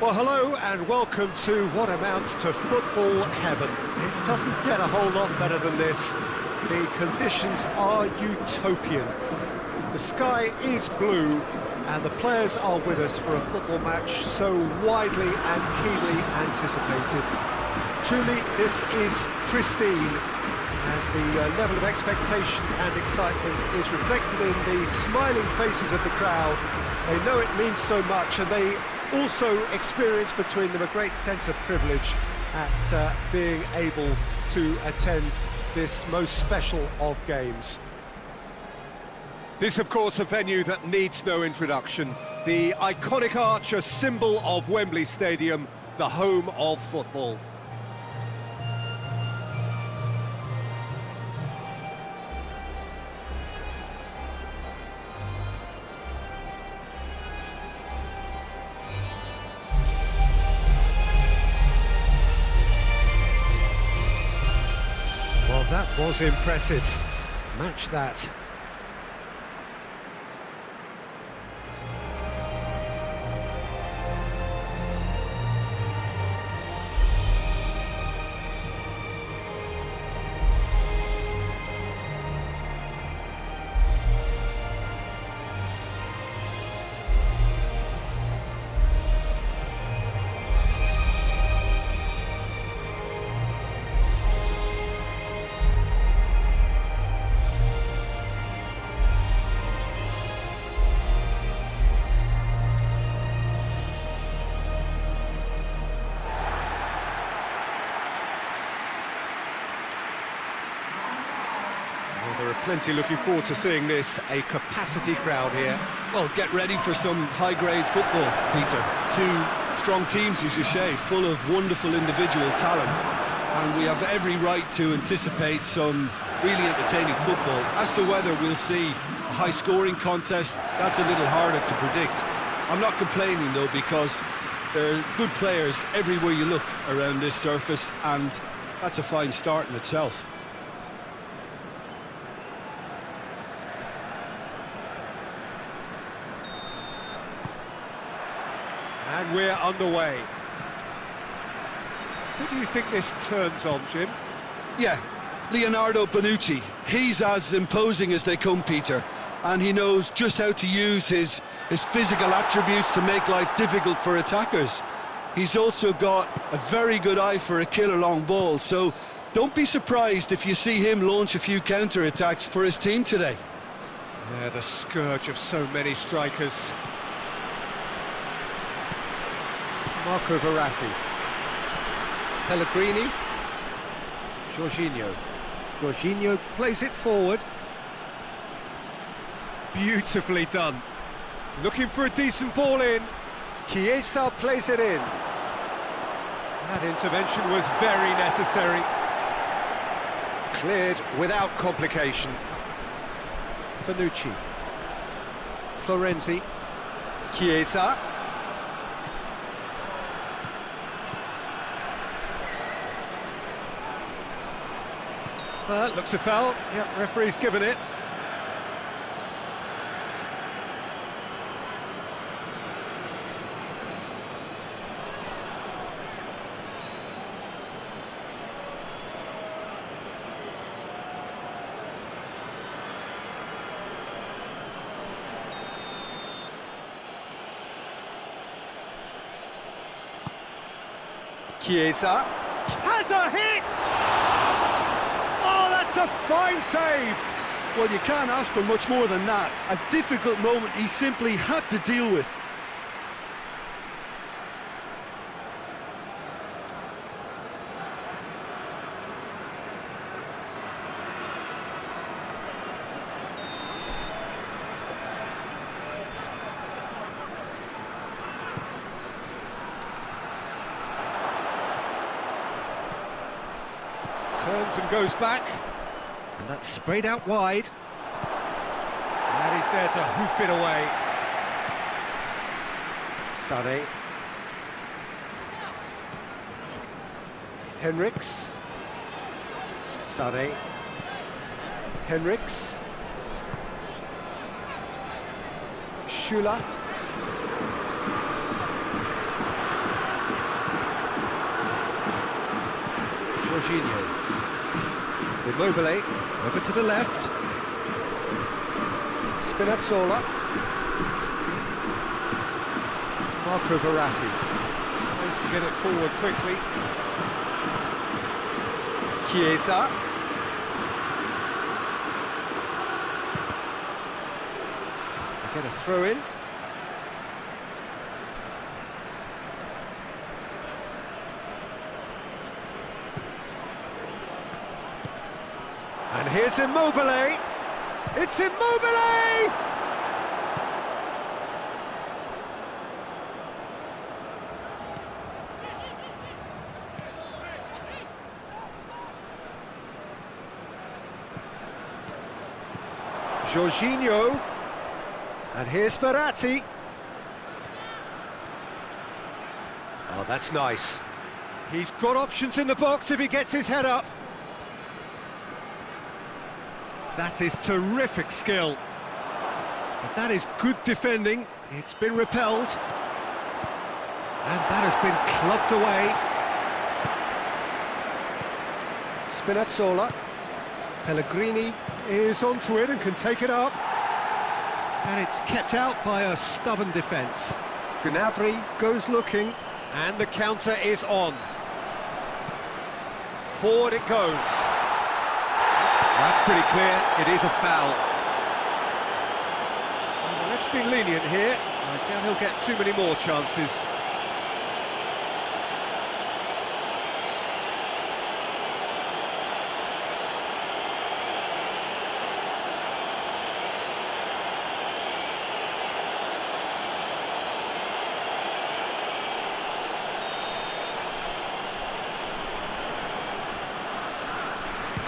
Well, hello and welcome to what amounts to football heaven. It doesn't get a whole lot better than this. The conditions are utopian. The sky is blue and the players are with us for a football match so widely and keenly anticipated. Truly, this is pristine, and the level of expectation and excitement is reflected in the smiling faces of the crowd. They know it means so much, and they also experience between them a great sense of privilege at being able to attend this most special of games. This, of course, a venue that needs no introduction. The iconic arch, a symbol of Wembley Stadium, the home of football. Well, that was impressive. Match that. There are plenty looking forward to seeing this, a capacity crowd here. Well, get ready for some high-grade football, Peter. Two strong teams, as you say, full of wonderful individual talent. And we have every right to anticipate some really entertaining football. As to whether we'll see a high-scoring contest, that's a little harder to predict. I'm not complaining, though, because there are good players everywhere you look around this surface, and that's a fine start in itself. And we're underway. Who do you think this turns on, Jim? Yeah, Leonardo Bonucci. He's as imposing as they come, Peter. And he knows just how to use his physical attributes to make life difficult for attackers. He's also got a very good eye for a killer long ball, so don't be surprised if you see him launch a few counter-attacks for his team today. Yeah, the scourge of so many strikers. Marco Verratti, Pellegrini, Jorginho plays it forward. Beautifully done. Looking for a decent ball in. Chiesa plays it in. That intervention was very necessary. Cleared without complication. Bonucci, Florenzi, Chiesa. Looks a foul. Yep, referee's given it. Chiesa has a hit! That's a fine save! Well, you can't ask for much more than that. A difficult moment he simply had to deal with. Turns and goes back. And that's sprayed out wide. And he's there to hoof it away. Sade. Henriks. Sade. Henriks. Schüller. Jorginho. Immobile, over to the left. Spinazzola. Marco Verratti. Tries to get it forward quickly. Chiesa. Get a throw in. And here's Immobile. It's Immobile! Jorginho. And here's Verratti. Oh, that's nice. He's got options in the box if he gets his head up. That is terrific skill. But that is good defending. It's been repelled. And that has been clubbed away. Spinazzola. Pellegrini is onto it and can take it up. And it's kept out by a stubborn defence. Gnabry goes looking, and the counter is on. Forward it goes. That's pretty clear, it is a foul. Well, the ref's been lenient here. I doubt he'll get too many more chances.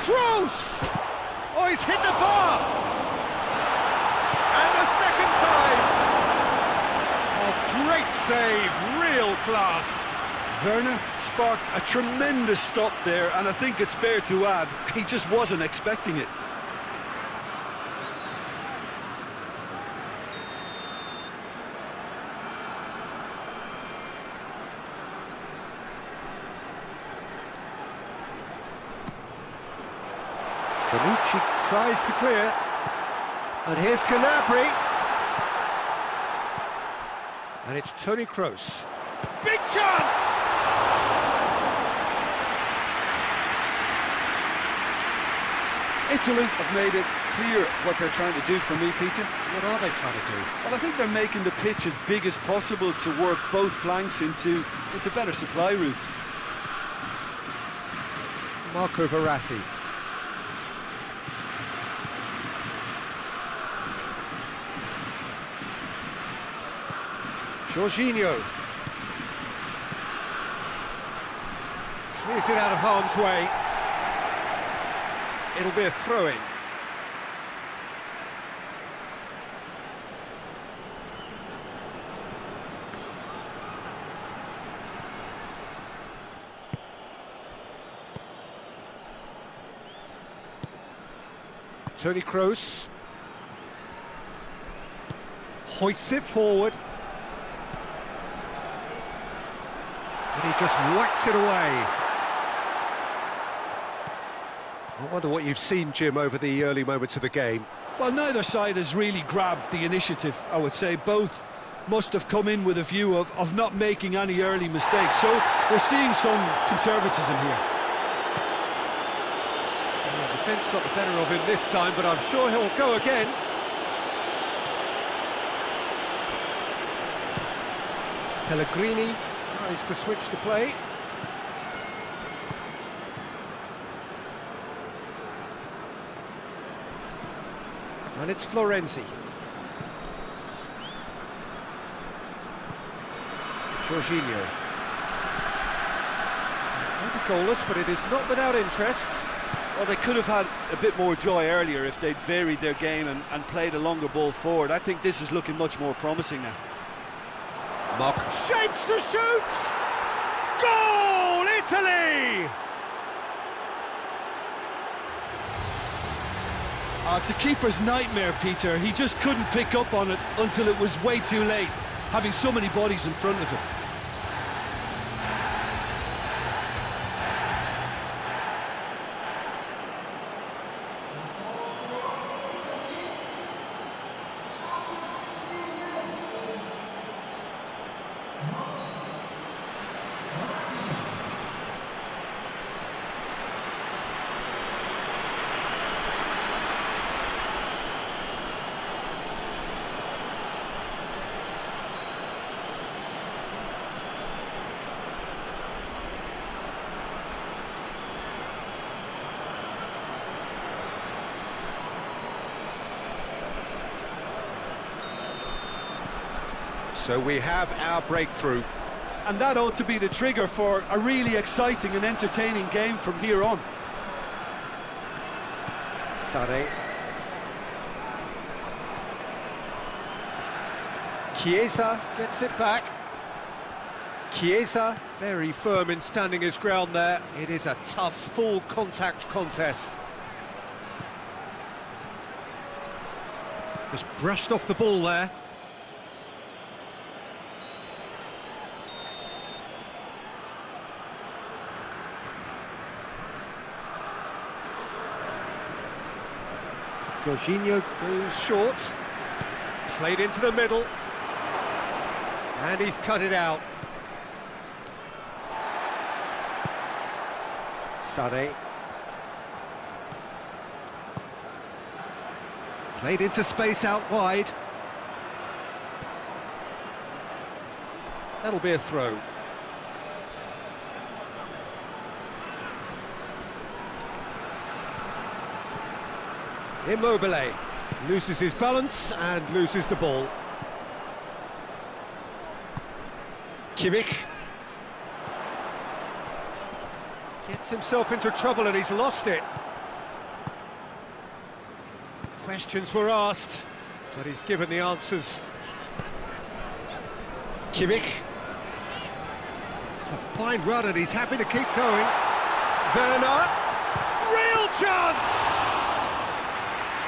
Kroos! Oh, he's hit the bar! And the second time! Oh, great save, real class. Werner sparked a tremendous stop there, and I think it's fair to add, he just wasn't expecting it. Bonucci tries to clear, and here's Gnabry, and it's Toni Kroos. Big chance! Italy have made it clear what they're trying to do for me, Peter. What are they trying to do? Well, I think they're making the pitch as big as possible to work both flanks into better supply routes. Marco Verratti. Jorginho. Clears it out of harm's way. It'll be a throw-in. Toni Kroos. Hoists it forward. And he just whacks it away. I wonder what you've seen, Jim, over the early moments of the game. Well, neither side has really grabbed the initiative, I would say. Both must have come in with a view of not making any early mistakes. So we're seeing some conservatism here. Well, the defence got the better of him this time, but I'm sure he'll go again. Pellegrini tries to switch the play. And it's Florenzi. Jorginho. Maybe goalless, but it is not without interest. Well, they could have had a bit more joy earlier if they'd varied their game and played a longer ball forward. I think this is looking much more promising now. Mock shapes to shoot! Goal, Italy! It's a keeper's nightmare, Peter. He just couldn't pick up on it until it was way too late, having so many bodies in front of him. So we have our breakthrough. And that ought to be the trigger for a really exciting and entertaining game from here on. Sane. Chiesa gets it back. Chiesa, very firm in standing his ground there. It is a tough, full contact contest. Just brushed off the ball there. Jorginho goes short. Played into the middle. And he's cut it out. Sane. Played into space out wide. That'll be a throw. Immobile loses his balance and loses the ball. Kimmich gets himself into trouble and he's lost it. Questions were asked, but he's given the answers. Kimmich. It's a fine run and he's happy to keep going. Werner. Real chance!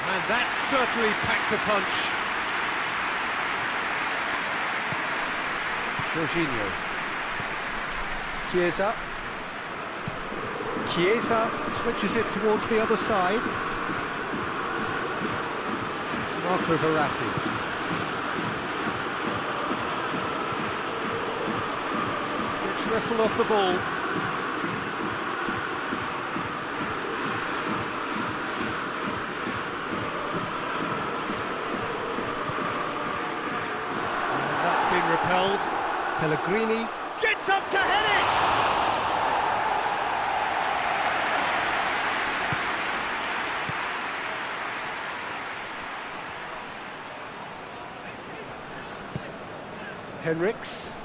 And that certainly packed a punch. Jorginho. Chiesa. Chiesa switches it towards the other side. Marco Verratti. Gets wrestled off the ball. And that's been repelled. Pellegrini gets up to head it! Henriks.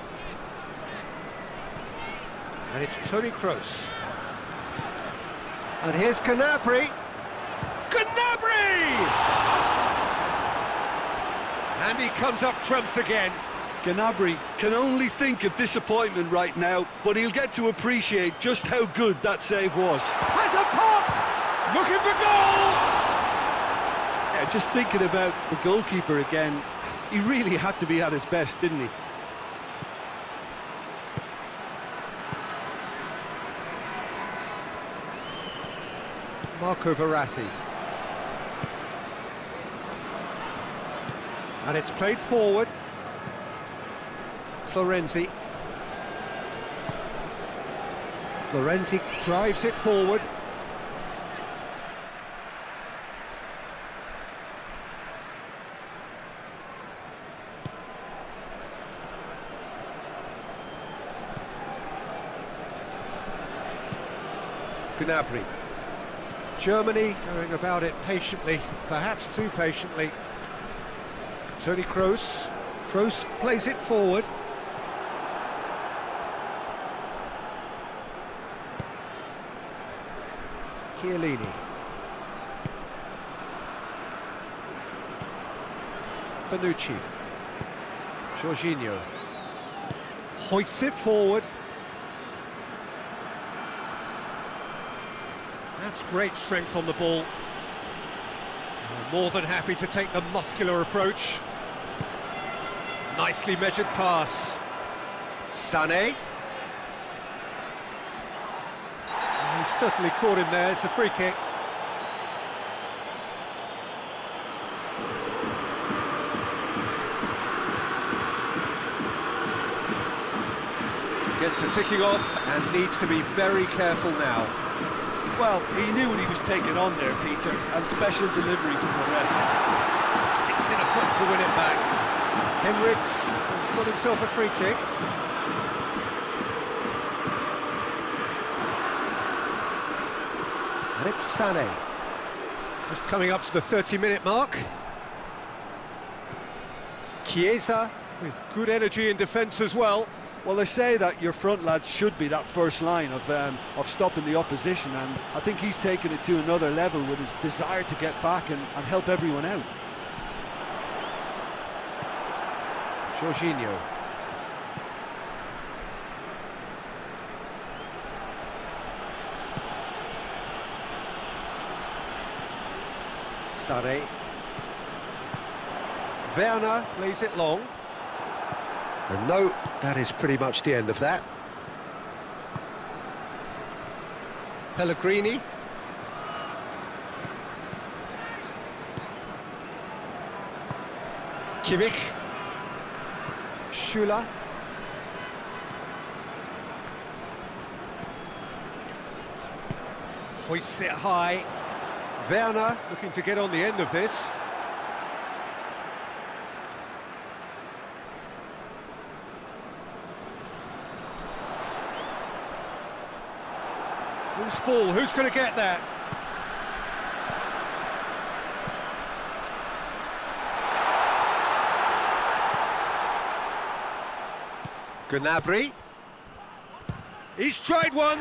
And it's Toni Kroos. And here's Gnabry. Gnabry! And he comes up trumps again. Gnabry can only think of disappointment right now, but he'll get to appreciate just how good that save was. Has a pop! Looking for goal! Yeah, just thinking about the goalkeeper again, he really had to be at his best, didn't he? Marco Verratti. And it's played forward. Florenzi. Florenzi drives it forward. Gnabry. Germany going about it patiently, perhaps too patiently. Toni Kroos. Kroos plays it forward. Chiellini. Bonucci. Jorginho. Hoists it forward. That's great strength on the ball. More than happy to take the muscular approach. Nicely measured pass. Sané. He certainly caught him there, it's a free kick. Gets the ticking off and needs to be very careful now. Well, he knew what he was taking on there, Peter, and special delivery from the ref. Sticks in a foot to win it back. Henriks has got himself a free kick. And it's Sané. Just coming up to the 30-minute mark. Chiesa with good energy in defence as well. Well, they say that your front lads should be that first line of stopping the opposition, and I think he's taken it to another level with his desire to get back and help everyone out. Jorginho. Sane. Werner plays it long. And no, that is pretty much the end of that. Pellegrini. Kimmich. Schüller. Hoists it high. Werner looking to get on the end of this. Loose ball, who's going to get that? Gnabry. He's tried one.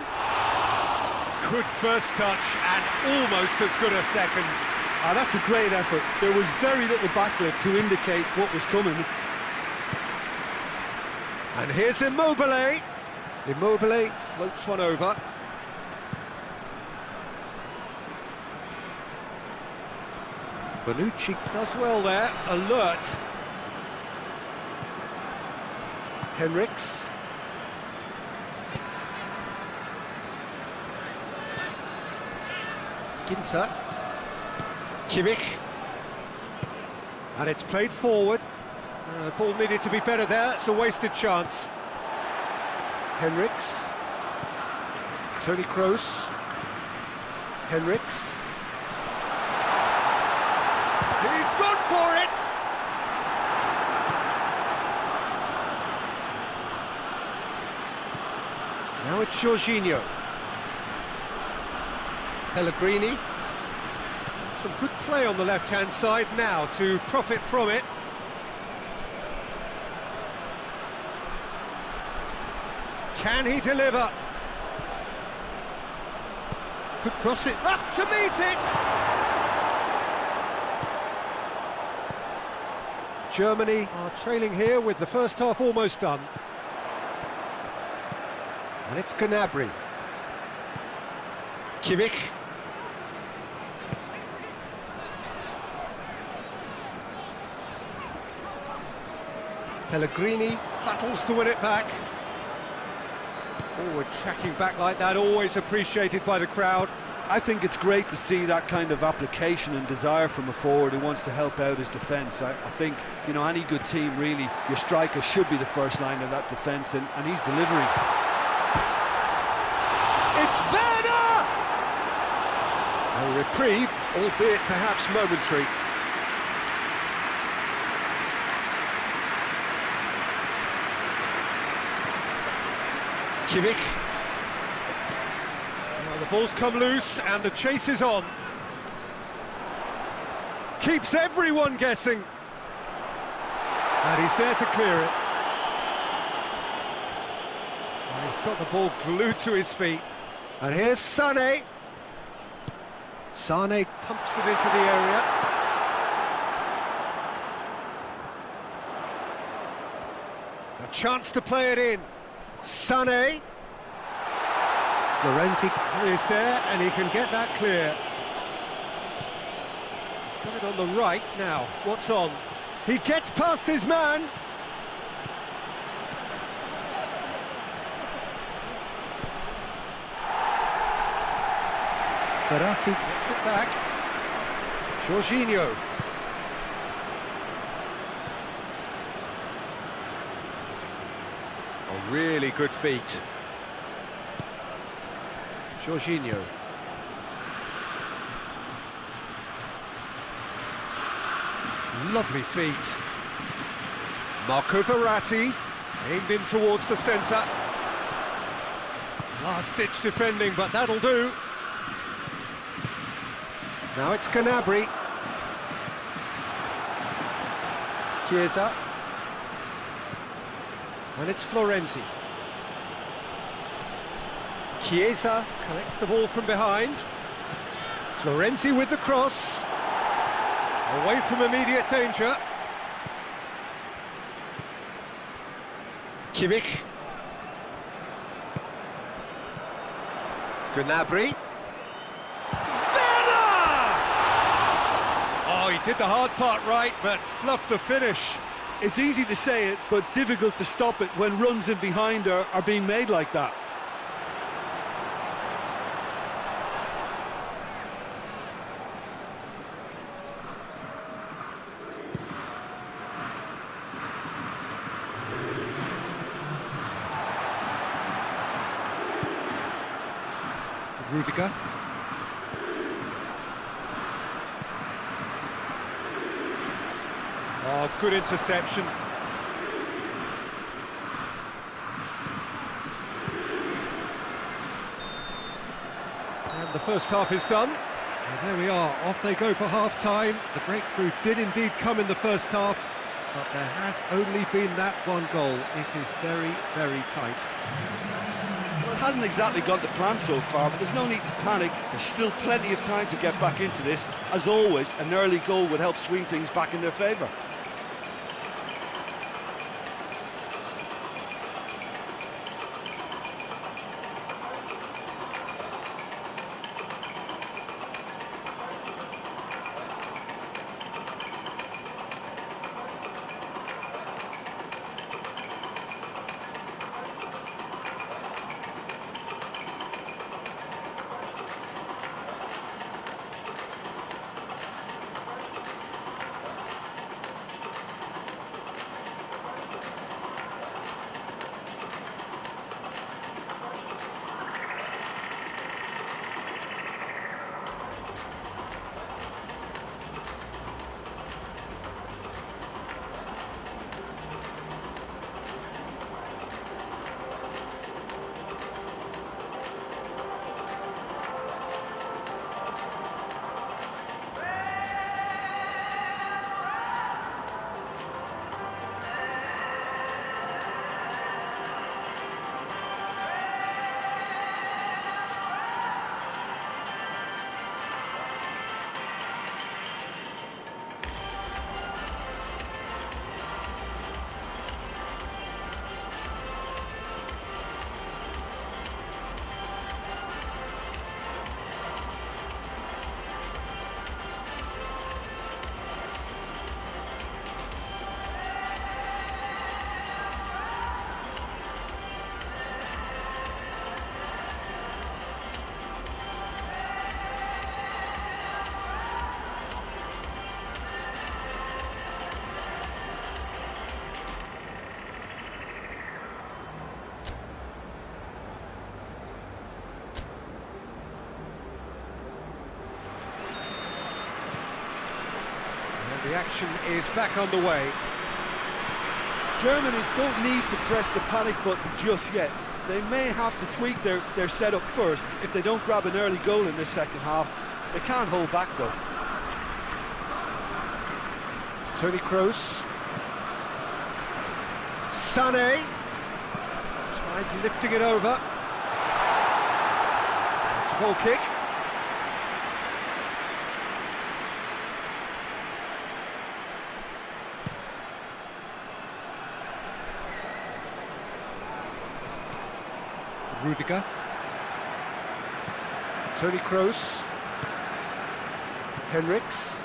Good first touch and almost as good a second. That's a great effort. There was very little backlift to indicate what was coming. And here's Immobile. Immobile floats one over. Bonucci does well there, alert. Henriks. Ginter. Kimmich. And it's played forward. Ball needed to be better there, it's a wasted chance. Henriks. Toni Kroos. Henriks. He's gone for it! Now it's Jorginho. Pellegrini. Some good play on the left-hand side now to profit from it. Can he deliver? Could cross it up to meet it! Germany are trailing here with the first half almost done. And it's Gnabry. Kimmich. Pellegrini battles to win it back. Forward tracking back like that, always appreciated by the crowd. I think it's great to see that kind of application and desire from a forward who wants to help out his defence. I think, you know, any good team, really, your striker should be the first line of that defence, and he's delivering. It's Werner! A reprieve, albeit perhaps momentary. Kimmich. Well, the ball's come loose and the chase is on. Keeps everyone guessing. And he's there to clear it. And he's got the ball glued to his feet. And here's Sane. Sane pumps it into the area. A chance to play it in. Sane. Florenzi is there and he can get that clear. He's got it on the right now. What's on? He gets past his man. Verratti gets it back. Jorginho. Oh, really good feet. Jorginho. Lovely feet. Marco Verratti, aimed in towards the centre. Last-ditch defending, but that'll do. Now it's Gnabry. Chiesa. And it's Florenzi. Chiesa collects the ball from behind. Florenzi with the cross. Away from immediate danger. Kimmich. Gnabry. Oh, he did the hard part right, but fluffed the finish. It's easy to say it, but difficult to stop it when runs in behind are being made like that. Rudiger. Oh, good interception. And the first half is done. And there we are, off they go for half-time. The breakthrough did indeed come in the first half, but there has only been that one goal. It is very, very tight. Well, it hasn't exactly gone to plan so far, but there's no need to panic. There's still plenty of time to get back into this. As always, an early goal would help swing things back in their favour. The action is back underway. Germany don't need to press the panic button just yet. They may have to tweak their setup first if they don't grab an early goal in this second half. They can't hold back though. Toni Kroos. Sané tries lifting it over. It's a goal kick. Rudiger. Toni Kroos. Henriks.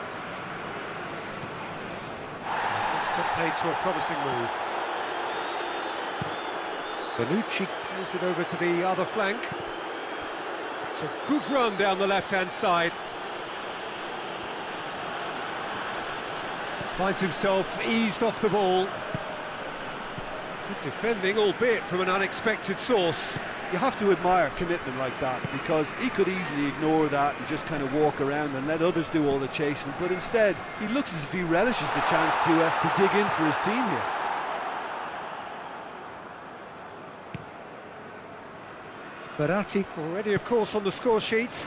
It's got paid to a promising move. Bonucci plays it over to the other flank. It's a good run down the left-hand side. Finds himself eased off the ball. Good defending, albeit from an unexpected source. You have to admire commitment like that, because he could easily ignore that and just kind of walk around and let others do all the chasing, but instead he looks as if he relishes the chance to dig in for his team here. Berratti already, of course, on the score sheet.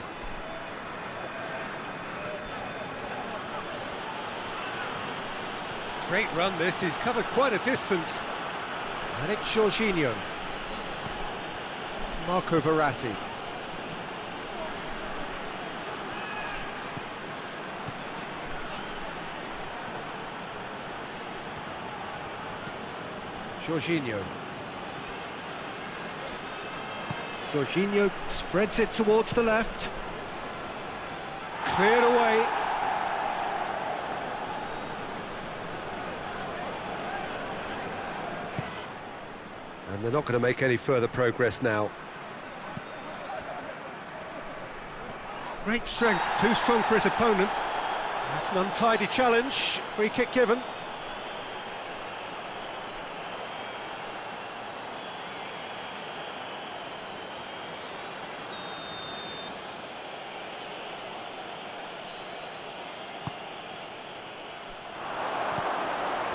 Great run this, he's covered quite a distance. And it's Jorginho. Marco Verratti. Jorginho. Jorginho spreads it towards the left. Cleared away. And they're not going to make any further progress now. Great strength, too strong for his opponent. That's an untidy challenge, free kick given.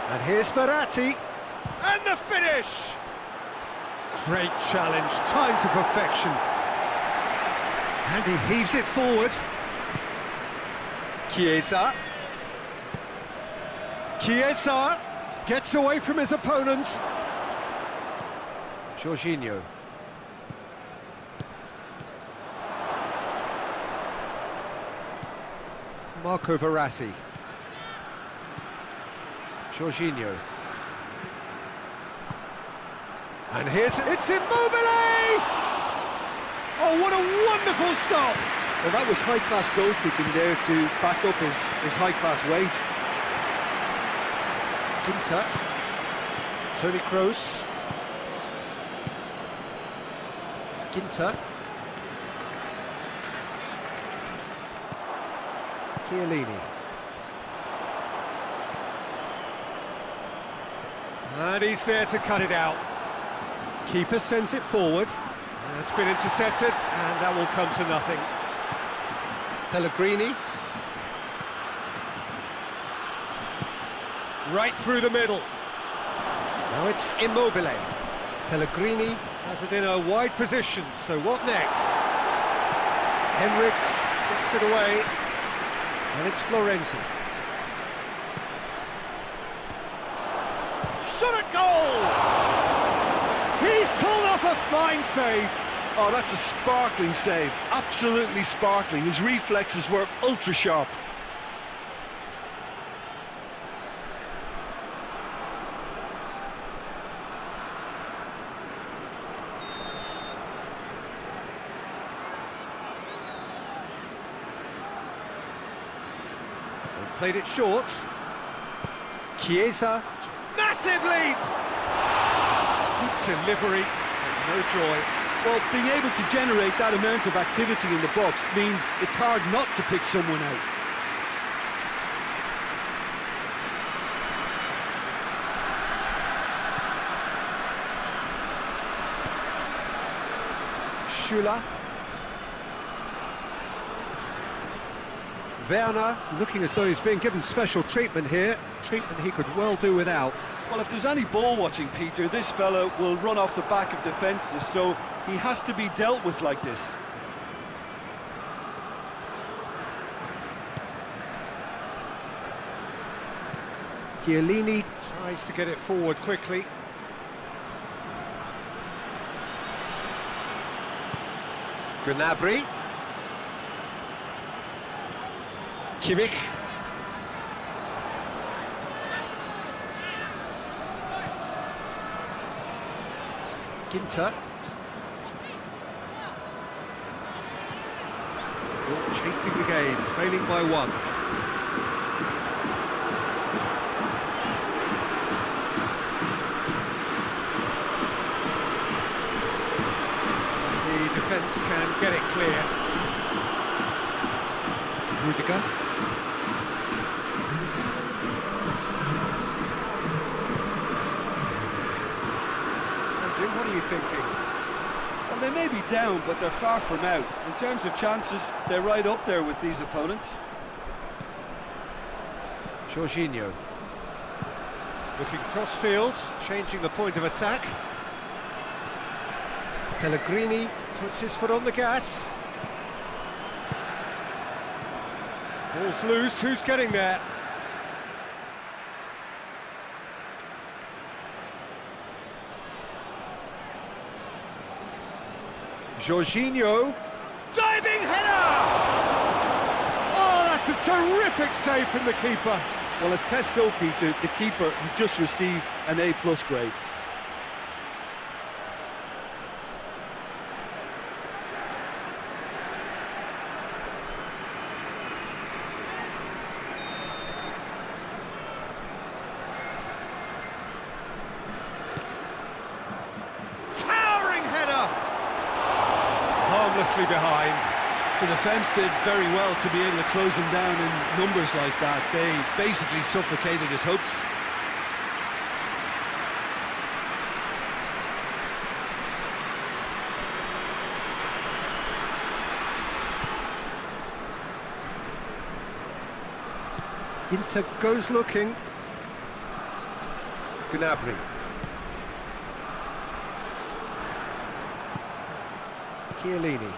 And here's Verratti, and the finish! Great challenge, time to perfection. And he heaves it forward. Chiesa. Chiesa gets away from his opponents. Jorginho. Marco Verratti. Jorginho. And it's Immobile! Oh, what a wonderful stop! Well, that was high-class goalkeeping there to back up his high-class wage. Ginter. Toni Kroos. Ginter. Chiellini. And he's there to cut it out. Keeper sends it forward. It's been intercepted, and that will come to nothing. Pellegrini. Right through the middle. Now it's Immobile. Pellegrini has it in a wide position, so what next? Henriks gets it away, and it's Florenzi. Shot at goal! He's pulled off a fine save. Oh, that's a sparkling save, absolutely sparkling. His reflexes were ultra sharp. They've played it short. Chiesa, massive leap! Good delivery, no joy. Well, being able to generate that amount of activity in the box means it's hard not to pick someone out. Schüller. Werner, looking as though he's being given special treatment here. Treatment he could well do without. Well, if there's any ball watching, Peter, this fella will run off the back of defences, so he has to be dealt with like this. Chiellini tries to get it forward quickly. Gnabry. Kimmich. Ginter. Chasing the game, trailing by one. The defence can get it clear. Rudiger. Sergio, what are you thinking? Well, they may be down, but they're far from out. In terms of chances, they're right up there with these opponents. Jorginho. Looking cross-field, changing the point of attack. Pellegrini puts his foot on the gas. Ball's loose, who's getting there? Jorginho, diving header! Oh, that's a terrific save from the keeper. Well, as test goalkeeper, the keeper has just received an A+ grade. Towering header! Harmlessly behind. The defence did very well to be able to close him down in numbers like that. They basically suffocated his hopes. Ginter goes looking. Gnabry. Chiellini.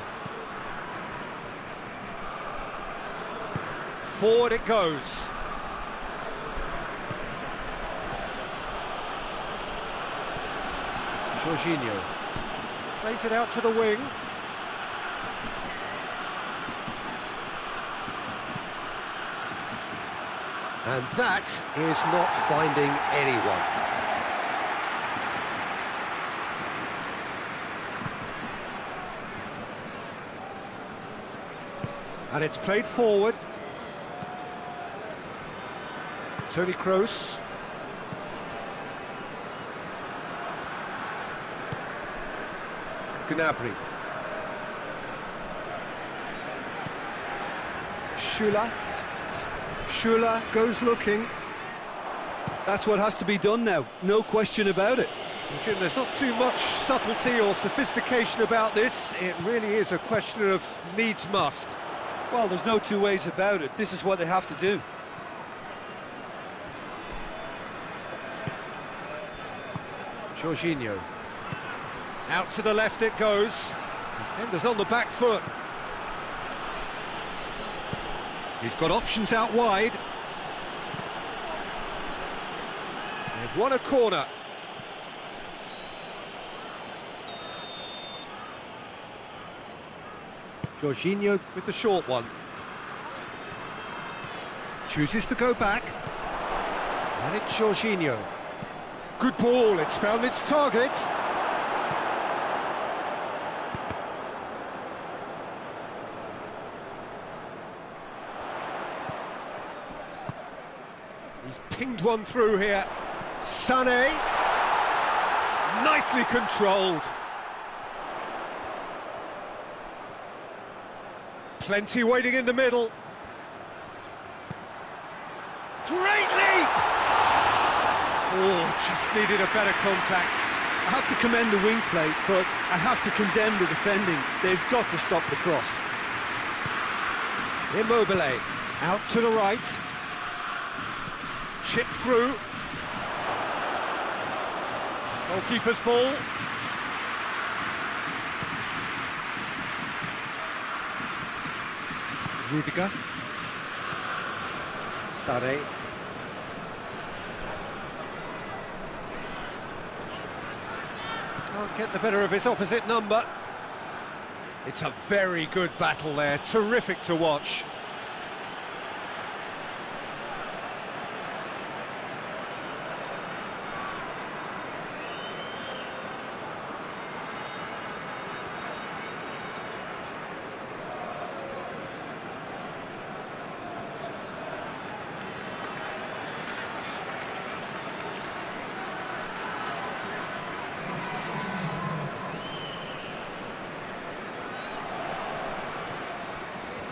Forward it goes. Jorginho plays it out to the wing. And that is not finding anyone. And it's played forward. Toni Kroos. Gnabry. Schüller goes looking. That's what has to be done now, no question about it. Jim, there's not too much subtlety or sophistication about this. It really is a question of needs must. Well, there's no two ways about it. This is what they have to do. Jorginho. Out to the left it goes. Defenders on the back foot. He's got options out wide. They've won a corner. Jorginho with the short one. Chooses to go back. And it's Jorginho. Good ball, it's found its target. He's pinged one through here. Sané. Nicely controlled. Plenty waiting in the middle. Great leap! Oh, just needed a better contact. I have to commend the wing play, but I have to condemn the defending. They've got to stop the cross. Immobile, out to the right. Chip through. Goalkeeper's ball. Rudiger. Sané. Can't get the better of his opposite number. It's a very good battle there, terrific to watch.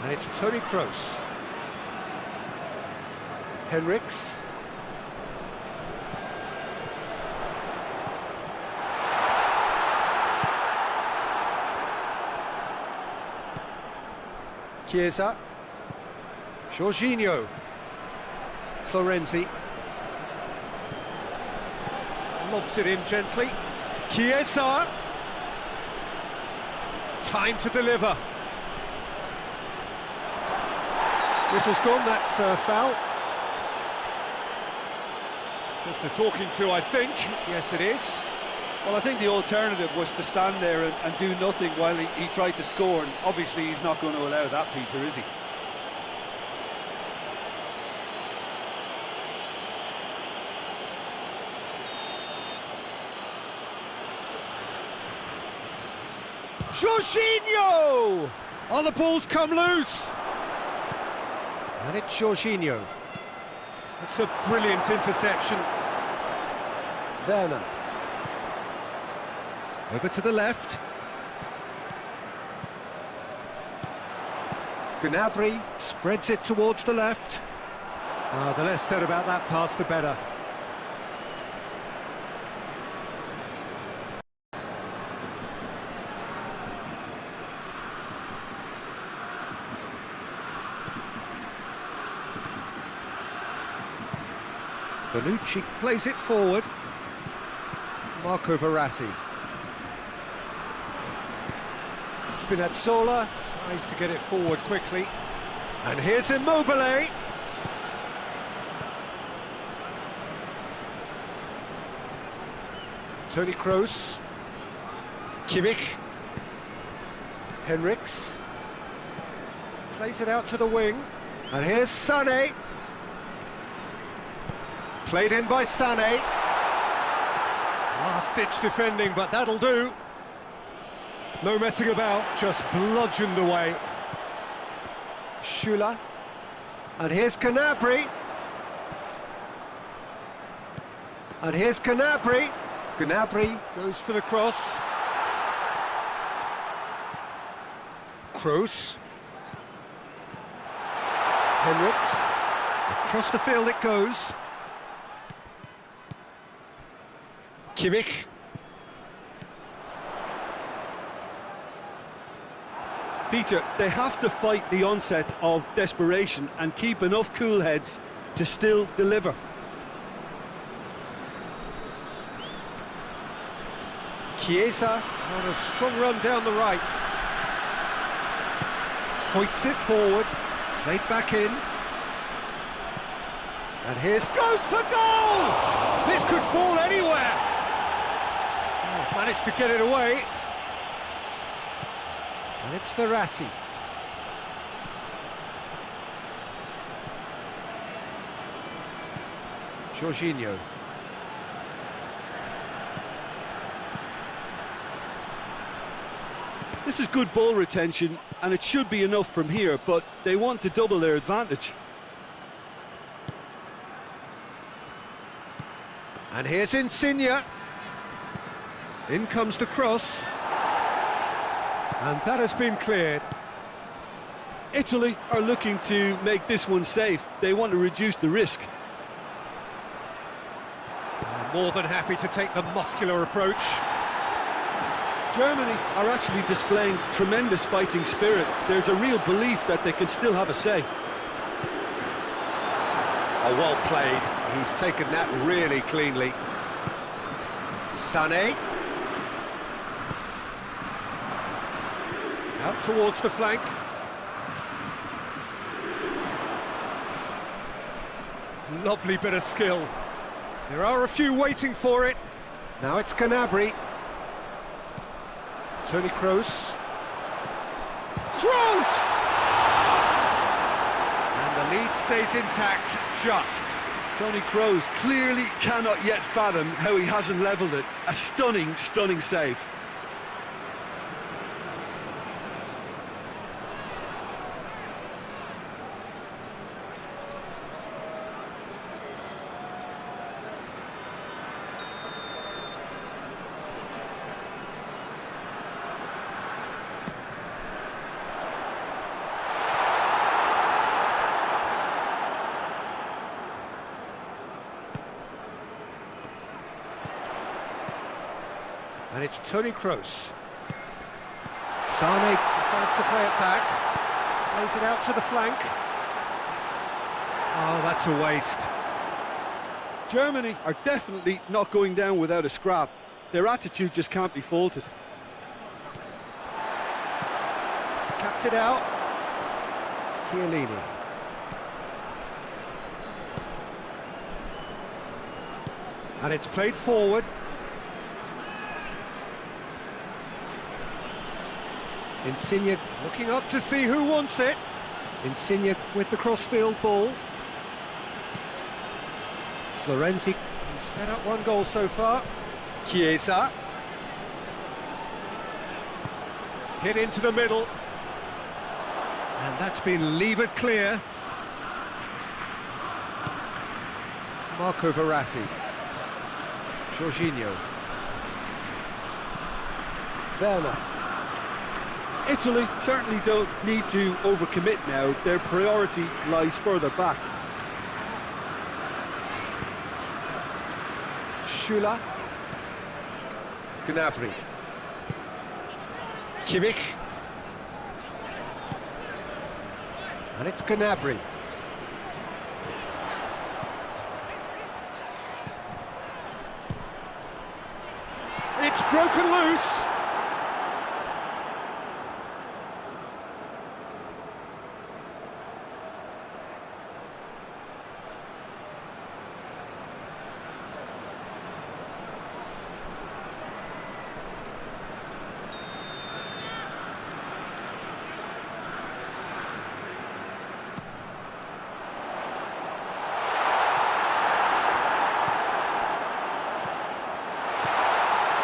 And it's Toni Kroos. Henriks. Chiesa. Jorginho. Florenzi. Lobs it in gently. Chiesa. Time to deliver. Whistle's gone, that's foul. Just a talking to, I think. Yes, it is. Well, I think the alternative was to stand there and do nothing while he tried to score, and obviously he's not going to allow that, Peter, is he? Jorginho! Oh, the ball's come loose! And it's Jorginho. It's a brilliant interception. Werner. Over to the left. Gnabry spreads it towards the left. The less said about that pass, the better. Bonucci plays it forward. Marco Verratti. Spinazzola tries to get it forward quickly. And here's Immobile. Toni Kroos. Kimmich. Henriks. Plays it out to the wing. And here's Sané. Played in by Sané. Last-ditch defending, but that'll do. No messing about, just bludgeoned away. Schüller. And here's Gnabry. And here's Gnabry. Gnabry goes for the cross. Kroos. Henriks. Across the field it goes. Kimmich. Peter, they have to fight the onset of desperation and keep enough cool heads to still deliver. Chiesa on a strong run down the right. Hoists it forward, played back in. And here's goes for goal! This could fall anywhere. Oh, managed to get it away. And it's Verratti. Jorginho. This is good ball retention, and it should be enough from here, but they want to double their advantage. And here's Insigne. In comes the cross. And that has been cleared. Italy are looking to make this one safe. They want to reduce the risk. More than happy to take the muscular approach. Germany are actually displaying tremendous fighting spirit. There's a real belief that they can still have a say. Oh, well played. He's taken that really cleanly. Sané. Out towards the flank. Lovely bit of skill. There are a few waiting for it. Now it's Gnabry. Toni Kroos. Kroos! And the lead stays intact, just. Toni Kroos clearly cannot yet fathom how he hasn't levelled it. A stunning, stunning save. And it's Toni Kroos. Sané decides to play it back. Plays it out to the flank. Oh, that's a waste. Germany are definitely not going down without a scrap. Their attitude just can't be faulted. Cuts it out. Chiellini. And it's played forward. Insigne looking up to see who wants it. Insigne with the cross-field ball. Florenzi set up one goal so far. Chiesa. Hit into the middle. And that's been levered clear. Marco Verratti. Jorginho. Werner. Italy certainly don't need to overcommit now. Their priority lies further back. Schüller. Gnabry. Kimmich. And it's Gnabry. It's broken loose.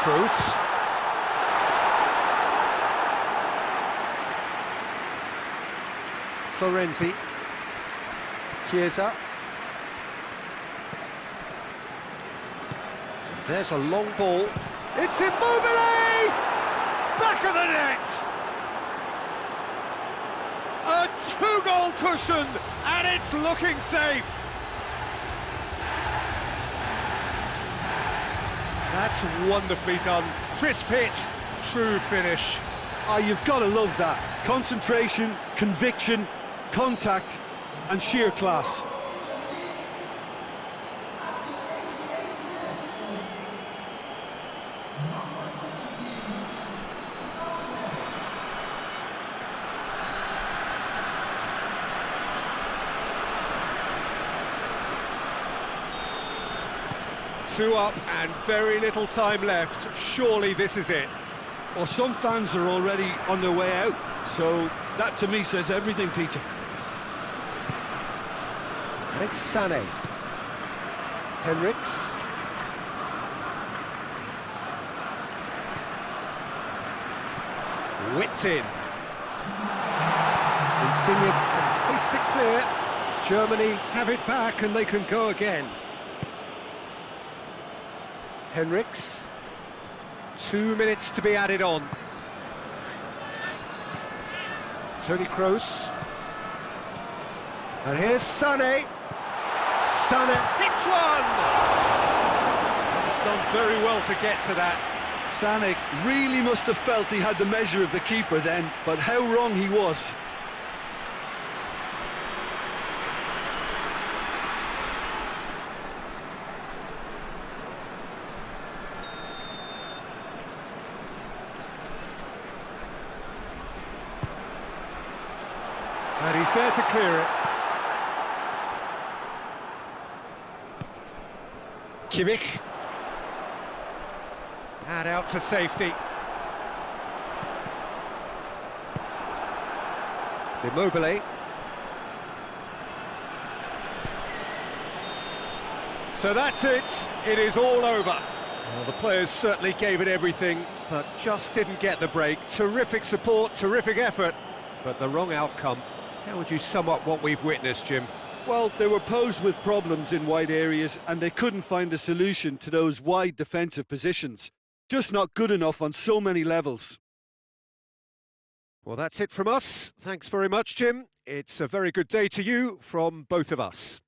Kroos. Florenzi. Chiesa. There's a long ball. It's Immobile! Back of the net! A two-goal cushion, and it's looking safe. That's wonderfully done. Crisp hit, true finish. Ah, you've got to love that. Concentration, conviction, contact, and sheer class. Two up and very little time left. Surely this is it. Well, some fans are already on their way out, so that to me says everything, Peter. And it's Sané. Henriks. Whipped in. Insigne can hoist it clear. Germany have it back and they can go again. Henriks. 2 minutes to be added on. Toni Kroos. And here's Sané. Sané hits one! He's done very well to get to that. Sané really must have felt he had the measure of the keeper then, but how wrong he was. And he's there to clear it. Kimmich. And out to safety. Immobile. So that's it. It is all over. Well, the players certainly gave it everything, but just didn't get the break. Terrific support, terrific effort, but the wrong outcome. How would you sum up what we've witnessed, Jim? Well, they were posed with problems in wide areas and they couldn't find a solution to those wide defensive positions. Just not good enough on so many levels. Well, that's it from us. Thanks very much, Jim. It's a very good day to you from both of us.